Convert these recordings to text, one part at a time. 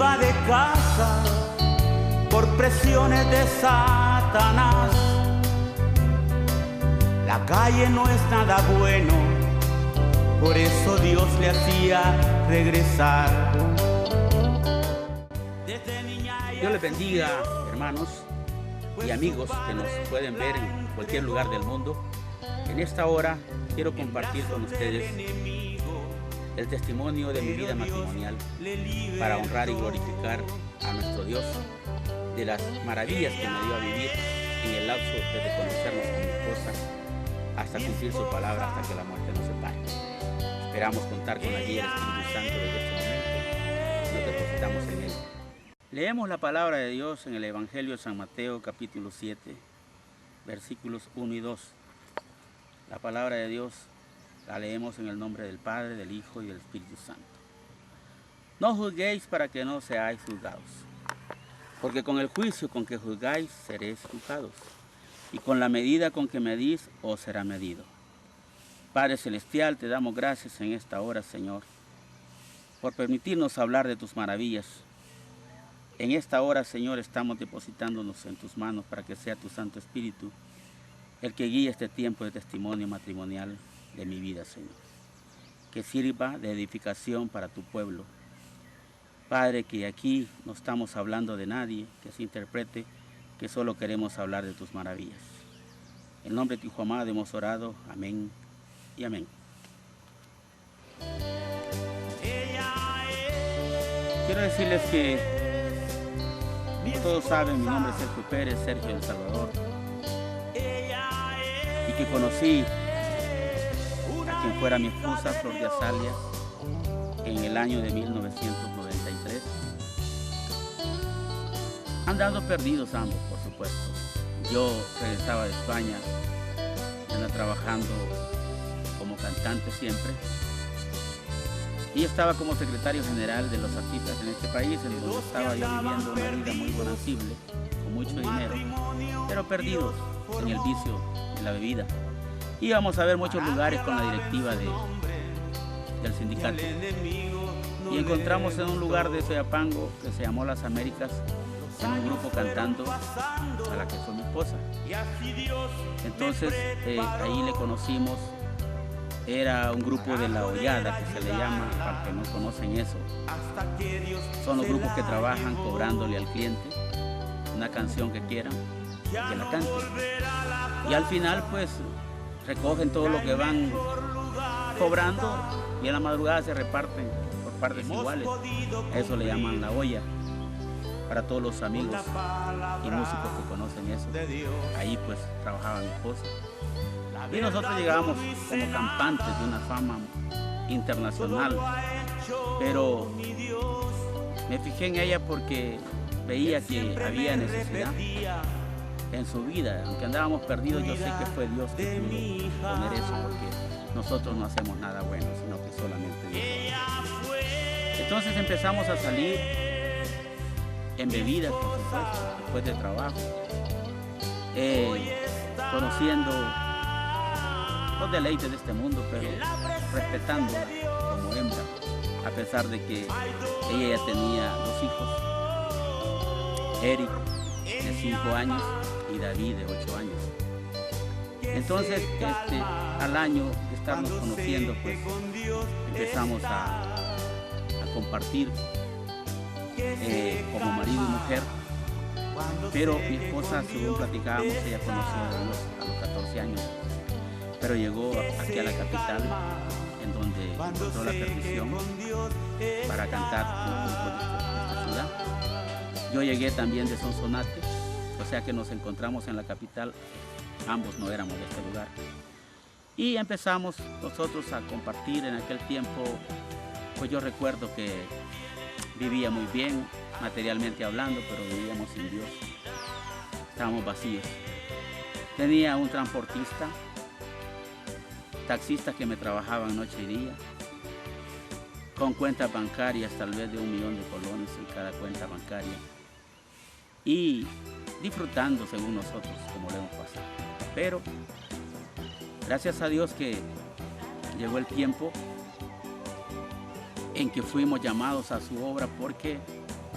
iba de casa por presiones de Satanás. La calle no es nada bueno, por eso Dios le hacía regresar. Dios les bendiga, hermanos y amigos que nos pueden ver en cualquier lugar del mundo. En esta hora quiero compartir con ustedes el testimonio de mi vida matrimonial para honrar y glorificar a nuestro Dios de las maravillas que me dio a vivir en el lapso desde conocernos con mi esposa hasta cumplir su palabra, hasta que la muerte nos separe. Esperamos contar con la guía del Espíritu Santo desde este momento. Nos depositamos en Él. Leemos la palabra de Dios en el Evangelio de San Mateo, capítulo 7, versículos 1 y 2. La palabra de Dios la leemos en el nombre del Padre, del Hijo y del Espíritu Santo. No juzguéis para que no seáis juzgados, porque con el juicio con que juzgáis seréis juzgados, y con la medida con que medís os será medido. Padre Celestial, te damos gracias en esta hora, Señor, por permitirnos hablar de tus maravillas. En esta hora, Señor, estamos depositándonos en tus manos para que sea tu Santo Espíritu el que guíe este tiempo de testimonio matrimonial de mi vida, Señor. Que sirva de edificación para tu pueblo. Padre, que aquí no estamos hablando de nadie, que se interprete que solo queremos hablar de tus maravillas. En nombre de tu Hijo amado hemos orado. Amén y amén. Quiero decirles que como todos saben, mi nombre es Sergio Pérez, Sergio del Salvador, y que conocí a quien fuera mi esposa, Flor de Azalia, en el año de 1993. Andando perdidos ambos, por supuesto. Yo regresaba de España, andaba trabajando como cantante siempre, y estaba como secretario general de los artistas en este país, en donde estaba yo viviendo una vida muy bonancible, con mucho dinero, pero perdidos en el vicio de la bebida. Íbamos a ver muchos lugares con la directiva del sindicato, y encontramos en un lugar de Soyapango que se llamó Las Américas, en un grupo cantando a la que fue mi esposa. Entonces ahí le conocimos. Era un grupo de la hollada, que se le llama, para que no conocen eso. Son los grupos que trabajan cobrándole al cliente una canción que quieran, que la canten. Y al final pues recogen todo lo que van cobrando y en la madrugada se reparten por partes iguales. A eso le llaman la olla. Para todos los amigos y músicos que conocen eso, ahí pues trabajaba mi esposa. Y nosotros llegábamos como campantes de una fama internacional, pero me fijé en ella porque veía que había necesidad en su vida. Aunque andábamos perdidos, yo sé que fue Dios que pudo poner eso, porque nosotros no hacemos nada bueno, sino que solamente Dios. Entonces empezamos a salir en bebidas, por supuesto, después de trabajo, conociendo los deleites de este mundo, pero respetándola como hembra, a pesar de que ella ya tenía 2 hijos, Eric de 5 años y David de 8 años. Entonces, al año de estarnos conociendo, pues empezamos a compartir como marido y mujer, pero mi esposa, según platicábamos, ella conoció a Dios a los 14 años, pero llegó aquí a la capital, en donde encontró la perdición para cantar en los grupos de esta ciudad. Yo llegué también de Sonsonate, o sea que nos encontramos en la capital, ambos no éramos de este lugar. Y empezamos nosotros a compartir en aquel tiempo. Pues yo recuerdo que vivía muy bien, materialmente hablando, pero vivíamos sin Dios. Estábamos vacíos. Tenía un transportista, taxistas que me trabajaban noche y día, con cuentas bancarias tal vez de 1 millón de colones en cada cuenta bancaria, y disfrutando según nosotros como lo hemos pasado. Pero gracias a Dios que llegó el tiempo en que fuimos llamados a su obra, porque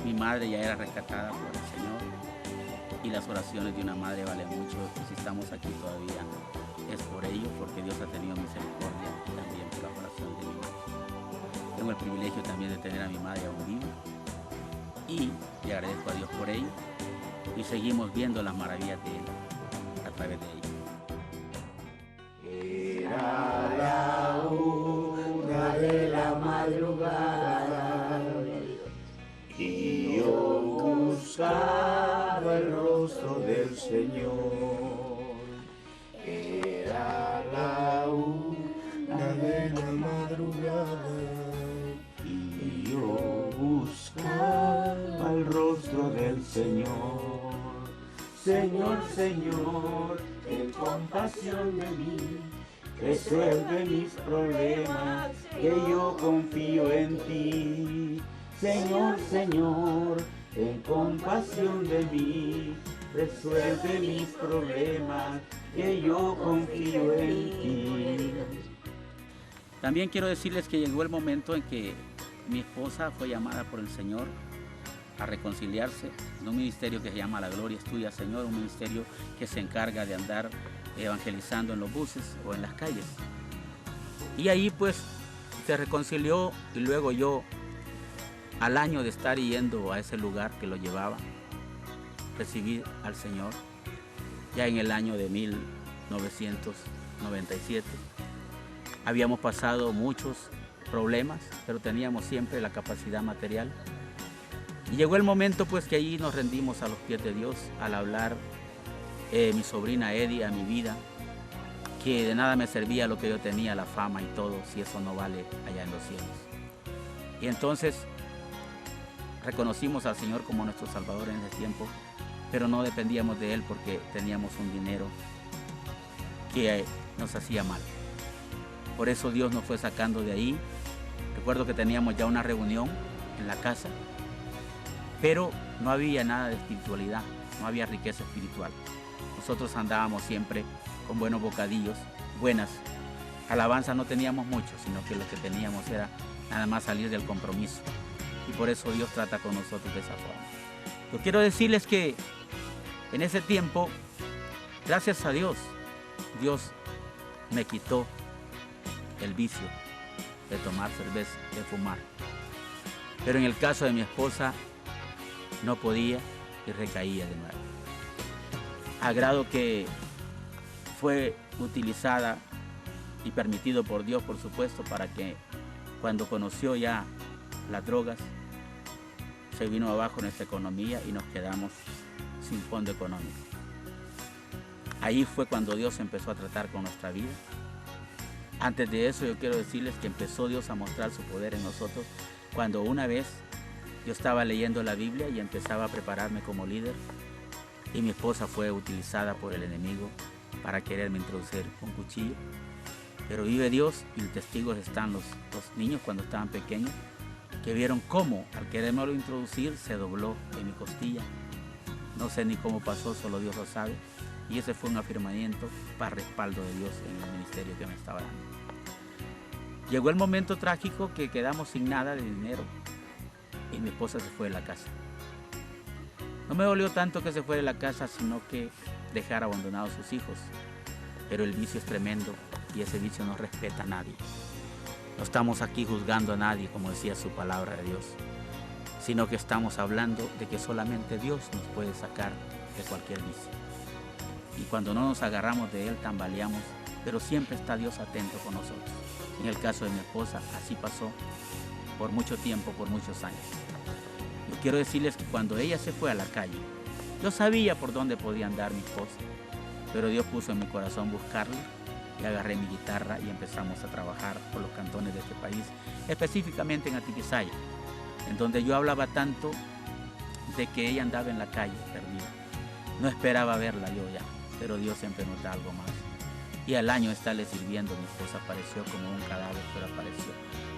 mi madre ya era rescatada por el Señor y las oraciones de una madre valen mucho. Y si estamos aquí todavía es por ello, porque Dios ha tenido misericordia también por la oración de mi madre. Tengo el privilegio también de tener a mi madre aún viva y le agradezco a Dios por ello, y seguimos viendo las maravillas de Él a través de ella. Era la una de la madrugada y yo buscaba el rostro del Señor. Era la una de la madrugada y yo buscaba el rostro del Señor. Señor, Señor, ten compasión de mí, resuelve mis problemas, que yo confío en ti. Señor, Señor, ten compasión de mí, resuelve mis problemas, que yo confío en ti. También quiero decirles que llegó el momento en que mi esposa fue llamada por el Señor a reconciliarse en un ministerio que se llama La Gloria es Tuya, Señor, un ministerio que se encarga de andar evangelizando en los buses o en las calles. Y ahí pues se reconcilió, y luego yo, al año de estar yendo a ese lugar que lo llevaba, recibí al Señor ya en el año de 1997. Habíamos pasado muchos problemas, pero teníamos siempre la capacidad material. Y llegó el momento pues que allí nos rendimos a los pies de Dios al hablar mi sobrina Eddie a mi vida, que de nada me servía lo que yo tenía, la fama y todo, si eso no vale allá en los cielos. Y entonces reconocimos al Señor como nuestro Salvador en ese tiempo, pero no dependíamos de Él porque teníamos un dinero que nos hacía mal. Por eso Dios nos fue sacando de ahí. Recuerdo que teníamos ya una reunión en la casa, pero no había nada de espiritualidad, no había riqueza espiritual. Nosotros andábamos siempre con buenos bocadillos, buenas alabanzas no teníamos mucho, sino que lo que teníamos era nada más salir del compromiso. Y por eso Dios trata con nosotros de esa forma. Yo quiero decirles que en ese tiempo, gracias a Dios, Dios me quitó el vicio de tomar cerveza, de fumar. Pero en el caso de mi esposa, no podía y recaía de nuevo. A grado que fue utilizada y permitido por Dios, por supuesto, para que cuando conoció ya las drogas, se vino abajo nuestra economía y nos quedamos sin fondo económico. Ahí fue cuando Dios empezó a tratar con nuestra vida. Antes de eso yo quiero decirles que empezó Dios a mostrar su poder en nosotros cuando una vez yo estaba leyendo la Biblia y empezaba a prepararme como líder, y mi esposa fue utilizada por el enemigo para quererme introducir un cuchillo. Pero vive Dios, y testigos están los niños cuando estaban pequeños, que vieron cómo al querérmelo introducir se dobló en mi costilla. No sé ni cómo pasó, solo Dios lo sabe. Y ese fue un afirmamiento para respaldo de Dios en el ministerio que me estaba dando. Llegó el momento trágico que quedamos sin nada de dinero y mi esposa se fue de la casa. No me dolió tanto que se fuera de la casa, sino que dejara abandonados sus hijos. Pero el vicio es tremendo y ese vicio no respeta a nadie. No estamos aquí juzgando a nadie, como decía su palabra de Dios, sino que estamos hablando de que solamente Dios nos puede sacar de cualquier vicio. Y cuando no nos agarramos de Él, tambaleamos, pero siempre está Dios atento con nosotros. En el caso de mi esposa, así pasó por mucho tiempo, por muchos años. Yo quiero decirles que cuando ella se fue a la calle, yo sabía por dónde podía andar mi esposa, pero Dios puso en mi corazón buscarla y agarré mi guitarra y empezamos a trabajar por los cantones de este país, específicamente en Atiquizaya, en donde yo hablaba tanto de que ella andaba en la calle perdida. No esperaba verla yo ya, pero Dios siempre nos da algo más. Y al año estarle sirviendo, mi esposa apareció como un cadáver, pero apareció.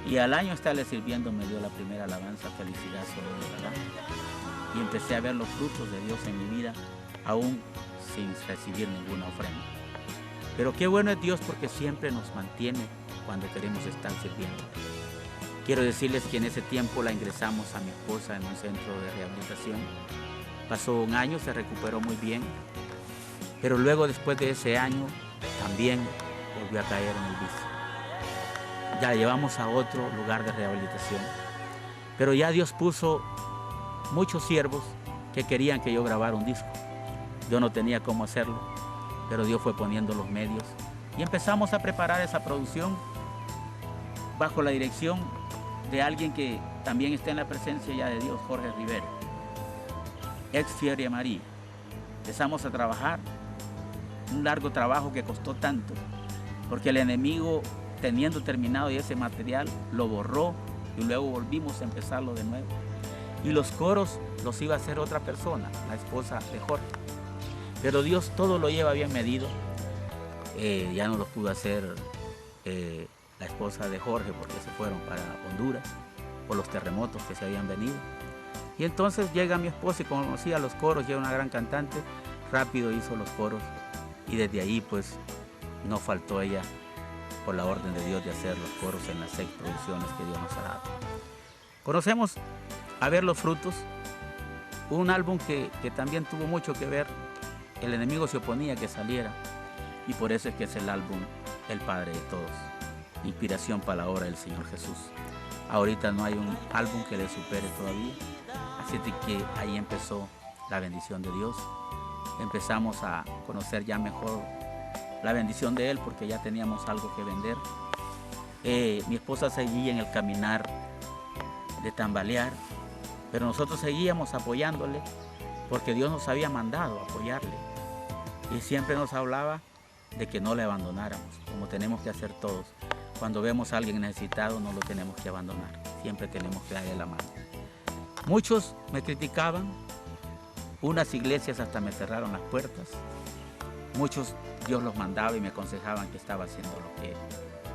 Y al año estarle sirviendo me dio la primera alabanza, felicidad sobre mi verdad. Y empecé a ver los frutos de Dios en mi vida, aún sin recibir ninguna ofrenda. Pero qué bueno es Dios porque siempre nos mantiene cuando queremos estar sirviendo. Quiero decirles que en ese tiempo la ingresamos a mi esposa en un centro de rehabilitación. Pasó un año, se recuperó muy bien, pero luego después de ese año también volvió a caer en el vicio. Ya la llevamos a otro lugar de rehabilitación, pero ya Dios puso muchos siervos que querían que yo grabara un disco. Yo no tenía cómo hacerlo, pero Dios fue poniendo los medios y empezamos a preparar esa producción bajo la dirección de alguien que también está en la presencia ya de Dios, Jorge Rivera, ex Fiera María. Empezamos a trabajar, un largo trabajo que costó tanto, porque el enemigo, teniendo terminado ya ese material, lo borró y luego volvimos a empezarlo de nuevo. Y los coros los iba a hacer otra persona, la esposa de Jorge. Pero Dios todo lo lleva bien medido. Ya no lo pudo hacer la esposa de Jorge porque se fueron para Honduras por los terremotos que se habían venido. Y entonces llega mi esposa y conocía los coros, ya era una gran cantante, rápido hizo los coros y desde ahí pues no faltó ella por la orden de Dios de hacer los coros en las 6 producciones que Dios nos ha dado. Conocemos A Ver los Frutos, un álbum que también tuvo mucho que ver. El enemigo se oponía a que saliera y por eso es que es el álbum El Padre de Todos, inspiración para la obra del Señor Jesús. Ahorita no hay un álbum que le supere todavía, así que ahí empezó la bendición de Dios. Empezamos a conocer ya mejor la bendición de Él porque ya teníamos algo que vender. Mi esposa seguía en el caminar de tambalear, pero nosotros seguíamos apoyándole porque Dios nos había mandado a apoyarle y siempre nos hablaba de que no le abandonáramos, como tenemos que hacer todos. Cuando vemos a alguien necesitado no lo tenemos que abandonar, siempre tenemos que darle la mano. Muchos me criticaban, unas iglesias hasta me cerraron las puertas, muchos Dios los mandaba y me aconsejaban que estaba haciendo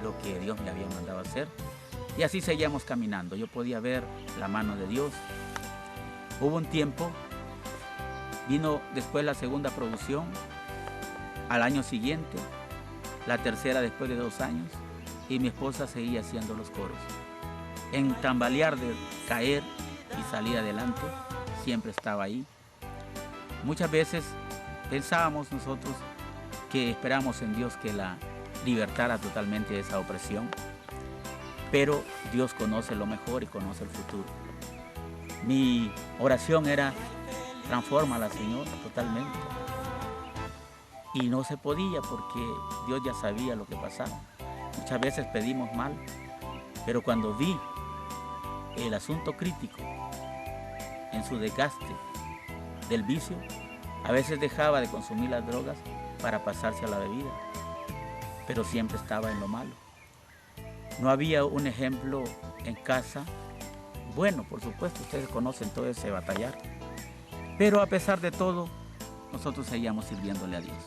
lo que Dios me había mandado a hacer. Y así seguíamos caminando. Yo podía ver la mano de Dios. Hubo un tiempo, vino después la segunda producción, al año siguiente, la tercera después de 2 años, y mi esposa seguía haciendo los coros. En tambalear de caer y salir adelante, siempre estaba ahí. Muchas veces pensábamos nosotros que esperamos en Dios que la libertara totalmente de esa opresión, pero Dios conoce lo mejor y conoce el futuro. Mi oración era: transfórmala, Señor, totalmente. Y no se podía porque Dios ya sabía lo que pasaba. Muchas veces pedimos mal, pero cuando vi el asunto crítico en su desgaste del vicio, a veces dejaba de consumir las drogas para pasarse a la bebida, pero siempre estaba en lo malo. No había un ejemplo en casa. Bueno, por supuesto, ustedes conocen todo ese batallar, pero a pesar de todo, nosotros seguíamos sirviéndole a Dios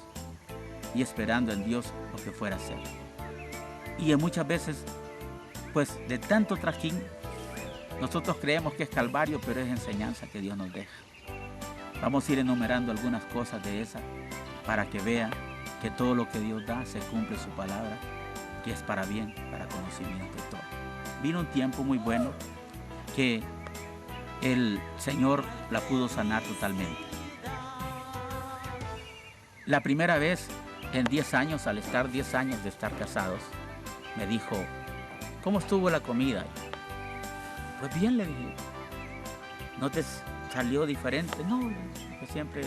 y esperando en Dios lo que fuera a hacer. Y muchas veces, pues de tanto trajín, nosotros creemos que es calvario, pero es enseñanza que Dios nos deja. Vamos a ir enumerando algunas cosas de esas para que vean que todo lo que Dios da se cumple su palabra, que es para bien, para conocimiento y todo. Vino un tiempo muy bueno que el Señor la pudo sanar totalmente. La primera vez en 10 años, al estar 10 años de estar casados, me dijo: ¿cómo estuvo la comida? Pues bien, le dije. ¿No te salió diferente? No, que siempre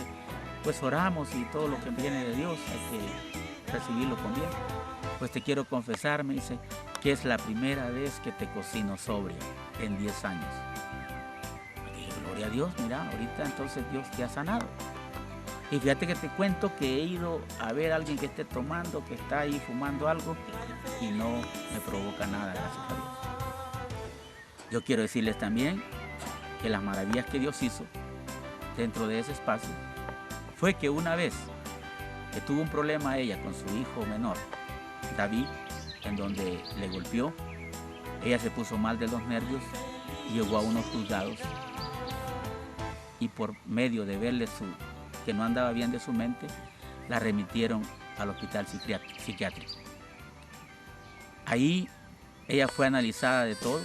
pues oramos y todo lo que viene de Dios hay que recibirlo con bien. Pues te quiero confesar, me dice, que es la primera vez que te cocino sobrio en 10 años. Y dije: gloria a Dios, mira, ahorita entonces Dios te ha sanado. Y fíjate que te cuento que he ido a ver a alguien que esté tomando, que está ahí fumando algo y no me provoca nada, gracias a Dios. Yo quiero decirles también que las maravillas que Dios hizo dentro de ese espacio fue que una vez que tuvo un problema ella con su hijo menor, David, en donde le golpeó, ella se puso mal de los nervios y llegó a unos juzgados y por medio de verle que no andaba bien de su mente, la remitieron al hospital psiquiátrico. Ahí ella fue analizada de todo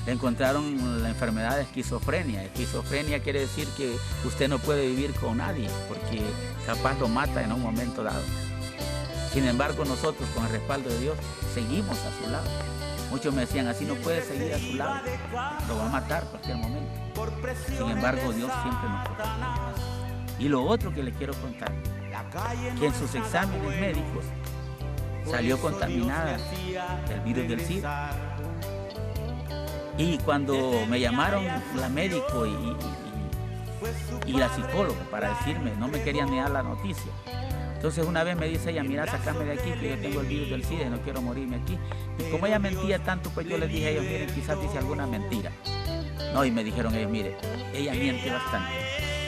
le encontraron la enfermedad de esquizofrenia. Esquizofrenia quiere decir que usted no puede vivir con nadie porque capaz lo mata en un momento dado. Sin embargo, nosotros con el respaldo de Dios seguimos a su lado. Muchos me decían, así no puede seguir a su lado, lo va a matar en cualquier momento. Sin embargo, Dios siempre nos protege. Y lo otro que les quiero contar, que en sus exámenes médicos salió contaminada del virus del SIDA. Y cuando me llamaron la médico y la psicóloga para decirme, no me querían ni dar la noticia. Entonces una vez me dice ella, mira, sácame de aquí que yo tengo el virus del SIDA y no quiero morirme aquí. Y como ella mentía tanto, pues yo les dije a ellos, miren, quizás dice alguna mentira. No, y me dijeron ellos, mire, ella miente bastante,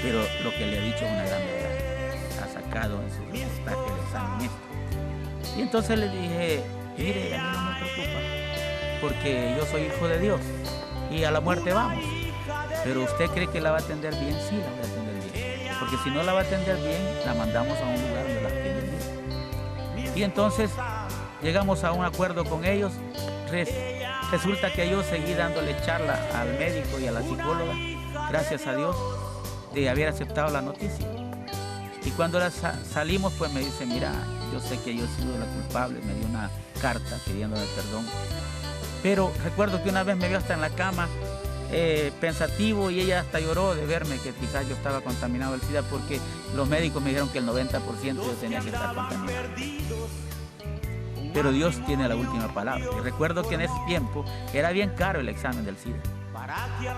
pero lo que le ha dicho es una gran verdad. Ha sacado en su reportaje el examen esto. Y entonces le dije, mire, a mí no me preocupa, porque yo soy hijo de Dios y a la muerte vamos. Pero usted cree que la va a atender bien, sí la voy a atender bien. Porque si no la va a atender bien, la mandamos a un lugar donde la atienden bien. Y entonces llegamos a un acuerdo con ellos. Resulta que yo seguí dándole charla al médico y a la psicóloga, gracias a Dios, de haber aceptado la noticia. Y cuando salimos, pues me dice, mira, yo sé que yo he sido la culpable, me dio una carta pidiéndome perdón. Pero recuerdo que una vez me vio hasta en la cama, pensativo, y ella hasta lloró de verme que quizás yo estaba contaminado del SIDA, porque los médicos me dijeron que el 90% yo tenía que estar contaminado. Pero Dios tiene la última palabra. Y recuerdo que en ese tiempo era bien caro el examen del SIDA.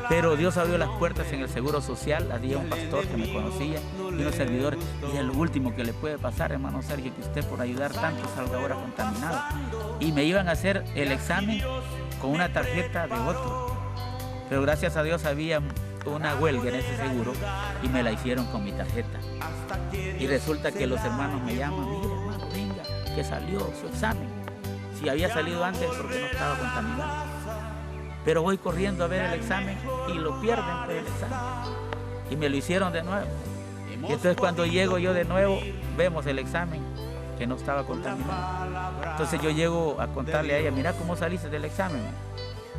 Pero Dios abrió las puertas en el Seguro Social. Había un pastor que me conocía y unos servidores. Y es lo último que le puede pasar, hermano Sergio, que usted por ayudar tanto salga ahora contaminado. Y me iban a hacer el examen con una tarjeta de otro. Pero gracias a Dios había una huelga en ese seguro y me la hicieron con mi tarjeta. Y resulta que los hermanos me llaman, mire hermano, venga, que salió su examen. Si había salido antes porque no estaba contaminado. Pero voy corriendo a ver el examen y lo pierden por el examen. Y me lo hicieron de nuevo. Y entonces cuando llego yo de nuevo, vemos el examen que no estaba contaminado. Entonces yo llego a contarle a ella, mira cómo saliste del examen.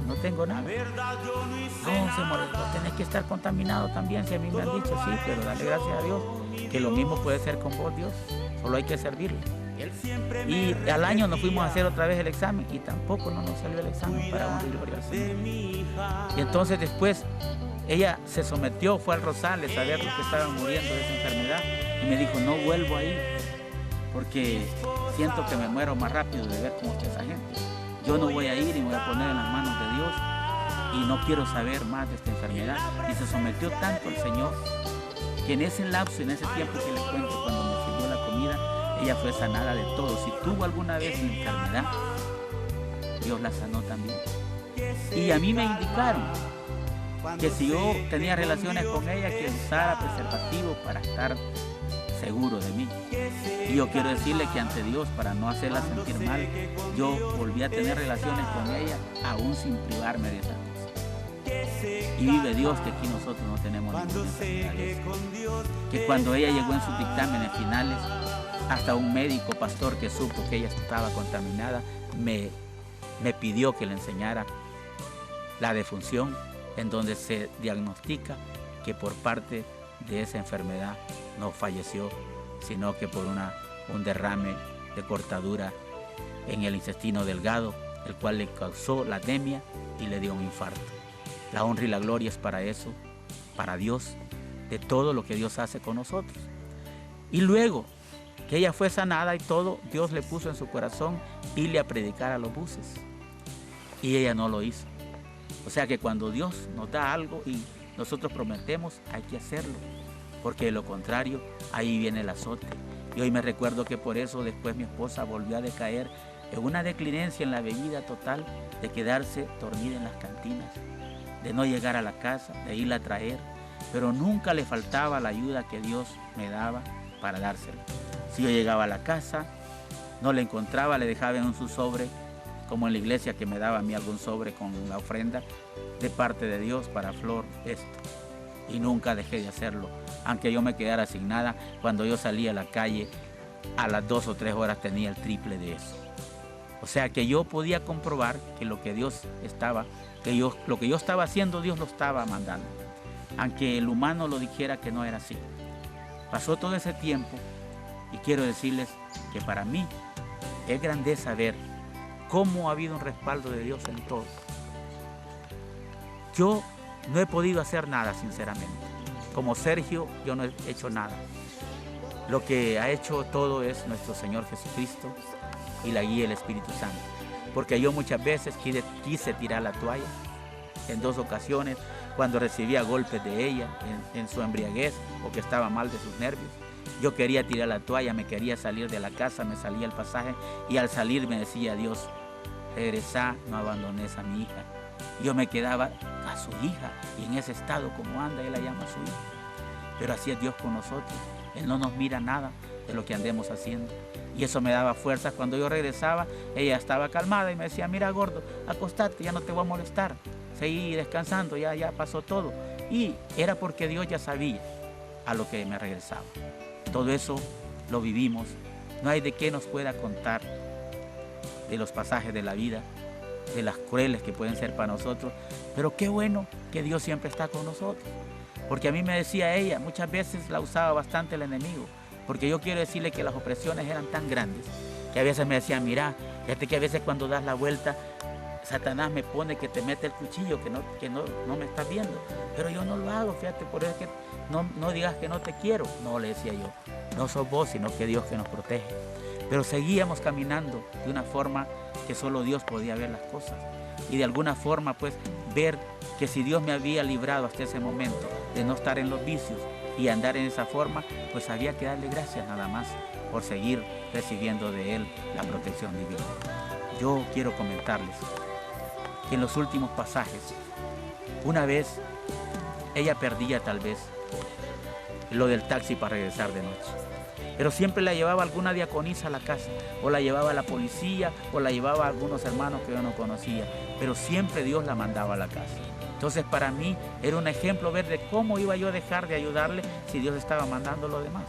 No tengo nada. No, se molestó, tenés que estar contaminado también, si a mí me han dicho, sí, pero dale gracias a Dios, que lo mismo puede ser con vos, Dios, solo hay que servirle. Y al año nos fuimos a hacer otra vez el examen y tampoco no nos salió el examen para honra y gloria al Señor. Y entonces después ella se sometió, fue al Rosales a ver los que estaban muriendo de esa enfermedad y me dijo, no vuelvo a ir porque siento que me muero más rápido de ver cómo está esa gente. Yo no voy a ir y me voy a poner en las manos de Dios y no quiero saber más de esta enfermedad. Y se sometió tanto al Señor que en ese lapso, en ese tiempo que les cuento, cuando me sirvió la comida, ella fue sanada de todo. Si tuvo alguna vez una enfermedad, Dios la sanó también. Y a mí me indicaron que si yo tenía relaciones con ella, que usara preservativo para estar seguro de mí. Y yo quiero decirle que ante Dios, para no hacerla sentir mal, yo volví a tener relaciones con ella, aún sin privarme de esas cosas. Y vive Dios que aquí nosotros no tenemos ninguna enfermedad. Que cuando ella llegó en sus dictámenes finales, hasta un médico pastor que supo que ella estaba contaminada, me pidió que le enseñara la defunción, en donde se diagnostica que por parte de esa enfermedad no falleció, sino que por un derrame de cortadura en el intestino delgado, el cual le causó la anemia y le dio un infarto. La honra y la gloria es para eso, para Dios, de todo lo que Dios hace con nosotros. Y luego que ella fue sanada y todo, Dios le puso en su corazón irle a predicar a los buses. Y ella no lo hizo. O sea que cuando Dios nos da algo y nosotros prometemos, hay que hacerlo. Porque de lo contrario, ahí viene el azote. Y hoy me recuerdo que por eso después mi esposa volvió a decaer en una declinencia en la bebida total, de quedarse dormida en las cantinas, de no llegar a la casa, de irla a traer, pero nunca le faltaba la ayuda que Dios me daba para dársela. Si yo llegaba a la casa, no la encontraba, le dejaba en su sobre, como en la iglesia que me daba a mí algún sobre con la ofrenda de parte de Dios para Flor, esto. Y nunca dejé de hacerlo, aunque yo me quedara sin nada. Cuando yo salía a la calle, a las 2 o 3 horas tenía el triple de eso. O sea que yo podía comprobar que lo que Dios estaba lo que yo estaba haciendo, Dios lo estaba mandando. Aunque el humano lo dijera que no era así. Pasó todo ese tiempo y quiero decirles que para mí es grandeza ver cómo ha habido un respaldo de Dios en todo. Yo no he podido hacer nada, sinceramente. Como Sergio, yo no he hecho nada. Lo que ha hecho todo es nuestro Señor Jesucristo y la guía del Espíritu Santo. Porque yo muchas veces quise tirar la toalla. En 2 ocasiones, cuando recibía golpes de ella en su embriaguez o que estaba mal de sus nervios. Yo quería tirar la toalla, me quería salir de la casa, me salía el pasaje y al salir me decía Dios, regresa, no abandones a mi hija. Yo me quedaba a su hija y en ese estado como anda, Él la llama a su hija. Pero así es Dios con nosotros. Él no nos mira nada de lo que andemos haciendo. Y eso me daba fuerzas. Cuando yo regresaba, ella estaba calmada y me decía, mira gordo, acostate, ya no te voy a molestar. Seguí descansando, ya pasó todo. Y era porque Dios ya sabía a lo que me regresaba. Todo eso lo vivimos. No hay de qué nos pueda contar de los pasajes de la vida, de las crueles que pueden ser para nosotros. Pero qué bueno que Dios siempre está con nosotros. Porque a mí me decía ella, muchas veces la usaba bastante el enemigo. Porque yo quiero decirle que las opresiones eran tan grandes que a veces me decía, mira, fíjate que a veces cuando das la vuelta, Satanás me pone que te mete el cuchillo, que no me estás viendo. Pero yo no lo hago, fíjate, por eso es que no digas que no te quiero. No, le decía yo, no sos vos, sino que Dios que nos protege. Pero seguíamos caminando de una forma que solo Dios podía ver las cosas. Y de alguna forma, pues, ver que si Dios me había librado hasta ese momento de no estar en los vicios y andar en esa forma, pues había que darle gracias nada más por seguir recibiendo de Él la protección divina. Yo quiero comentarles que en los últimos pasajes, una vez ella perdía tal vez lo del taxi para regresar de noche, pero siempre la llevaba alguna diaconisa a la casa, o la llevaba a la policía, o la llevaba a algunos hermanos que yo no conocía, pero siempre Dios la mandaba a la casa. Entonces para mí era un ejemplo ver de cómo iba yo a dejar de ayudarle si Dios estaba mandando lo demás.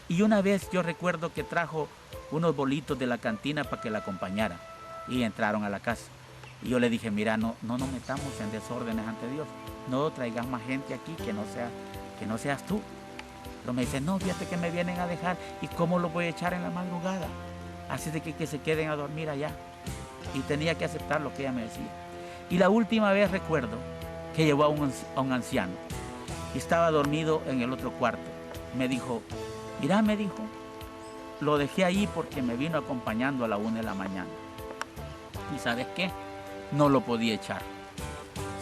Y una vez yo recuerdo que trajo unos bolitos de la cantina para que la acompañara y entraron a la casa. Y yo le dije, mira, no nos metamos en desórdenes ante Dios. No traigas más gente aquí que no seas tú. Pero me dice, no, fíjate que me vienen a dejar y cómo los voy a echar en la madrugada. Así de que se queden a dormir allá. Y tenía que aceptar lo que ella me decía. Y la última vez recuerdo que llevó a un anciano y estaba dormido en el otro cuarto. Me dijo, mira, me dijo, lo dejé ahí porque me vino acompañando a la 1 de la mañana. ¿Y sabes qué? No lo podía echar.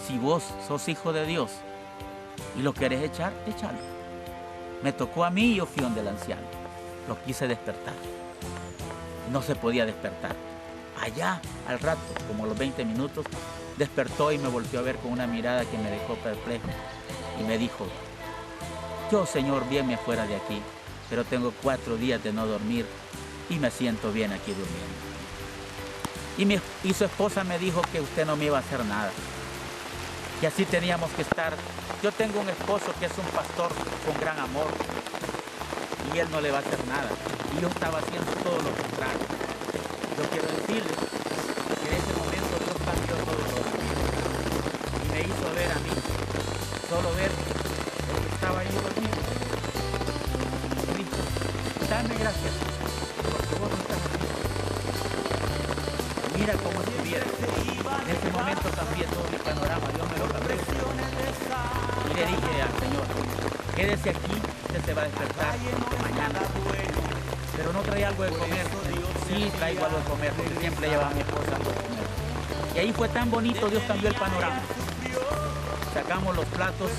Si vos sos hijo de Dios y lo querés echar, échalo. Me tocó a mí y yo fui donde el anciano. Lo quise despertar. No se podía despertar. Allá, al rato, como a los 20 minutos, despertó y me volvió a ver con una mirada que me dejó perplejo. Y me dijo, yo, Señor, bien me fuera de aquí, pero tengo 4 días de no dormir y me siento bien aquí durmiendo. Y su esposa me dijo que usted no me iba a hacer nada. Y así teníamos que estar. Yo tengo un esposo que es un pastor con gran amor y él no le va a hacer nada. Y yo estaba haciendo todo lo contrario. Yo quiero decirles que en ese momento Dios cambió todo lo y me hizo ver a mí, solo ver lo que estaba ahí dormido. Y dijo, dame gracias, porque vos no estás aquí. Mira cómo estuviera. En ese momento cambié todo mi panorama, Dios me lo cambió. Y le dije al Señor, quédese aquí, usted se va a despertar mañana. Pero no trae algo de comer. Sí, traigo algo de comer, porque siempre llevaba a mi esposa algo de comer. Y ahí fue tan bonito, Dios cambió el panorama. Sacamos los platos,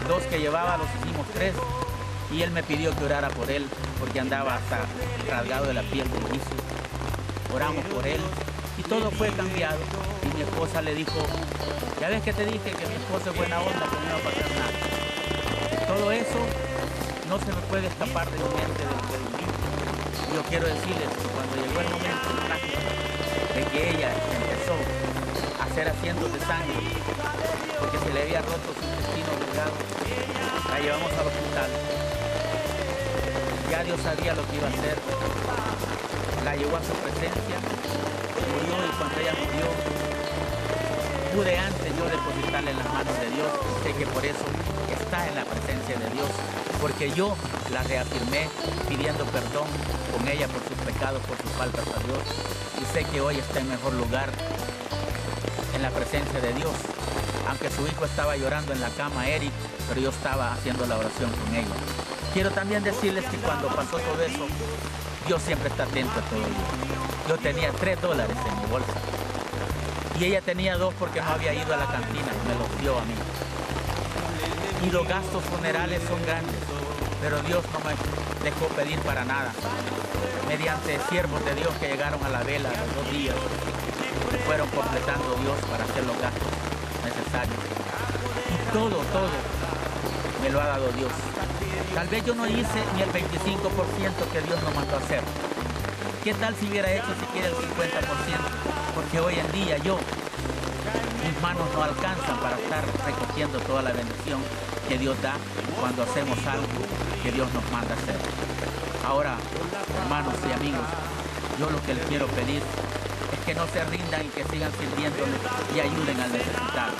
2 que llevaba, los hicimos 3. Y él me pidió que orara por él, porque andaba hasta rasgado de la piel del vicio. Oramos por él y todo fue cambiado. Y mi esposa le dijo, ya ves que te dije que mi esposa es buena onda, que no iba a pasar nada. Todo eso no se me puede escapar de mi mente de lo que viví. Yo quiero decirles que cuando llegó el momento de que ella empezó a hacer asientos de sangre, porque se le había roto su intestino delgado, la llevamos al hospital. Ya Dios sabía lo que iba a hacer. La llevó a su presencia, murió, y cuando ella murió, pude antes yo depositarle en las manos de Dios. Sé que por eso está en la presencia de Dios, porque yo la reafirmé pidiendo perdón con ella por sus pecados, por sus faltas a Dios, y sé que hoy está en mejor lugar en la presencia de Dios. Aunque su hijo estaba llorando en la cama, Eric, pero yo estaba haciendo la oración con ella. Quiero también decirles que cuando pasó todo eso, Dios siempre está atento a todo ello. Yo tenía $3 en mi bolsa y ella tenía 2 porque no había ido a la cantina, me los dio a mí. Y los gastos funerales son grandes, pero Dios no me dejó pedir para nada. Mediante siervos de Dios que llegaron a la vela los 2 días, fueron completando Dios para hacer los gastos necesarios. Y todo me lo ha dado Dios. Tal vez yo no hice ni el 25% que Dios nos mandó a hacer. ¿Qué tal si hubiera hecho siquiera el 50%? Porque hoy en día mis manos no alcanzan para estar recogiendo toda la bendición que Dios da cuando hacemos algo que Dios nos manda a hacer. Ahora, hermanos y amigos, yo lo que les quiero pedir es que no se rindan y que sigan sirviéndole y ayuden al necesitado.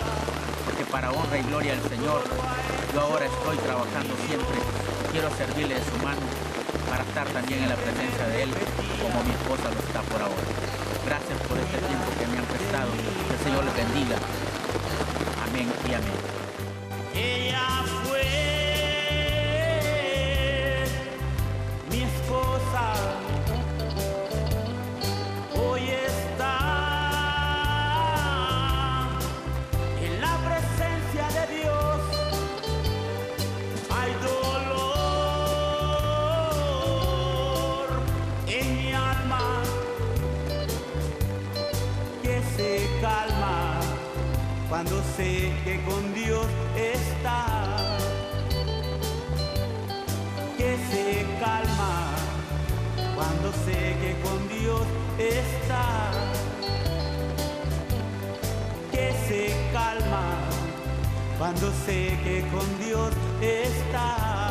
Porque para honra y gloria del Señor, yo ahora estoy trabajando siempre. Quiero servirle de su mano para estar también en la presencia de Él, como mi esposa lo está por ahora. Gracias por este tiempo que me han prestado. Que el Señor les bendiga. Amén y amén. Ella fue mi esposa, hoy está en la presencia de Dios. Hay dolor en mi alma que se calma cuando sé que con Dios está, que se calma cuando sé que con Dios está, que se calma cuando sé que con Dios está.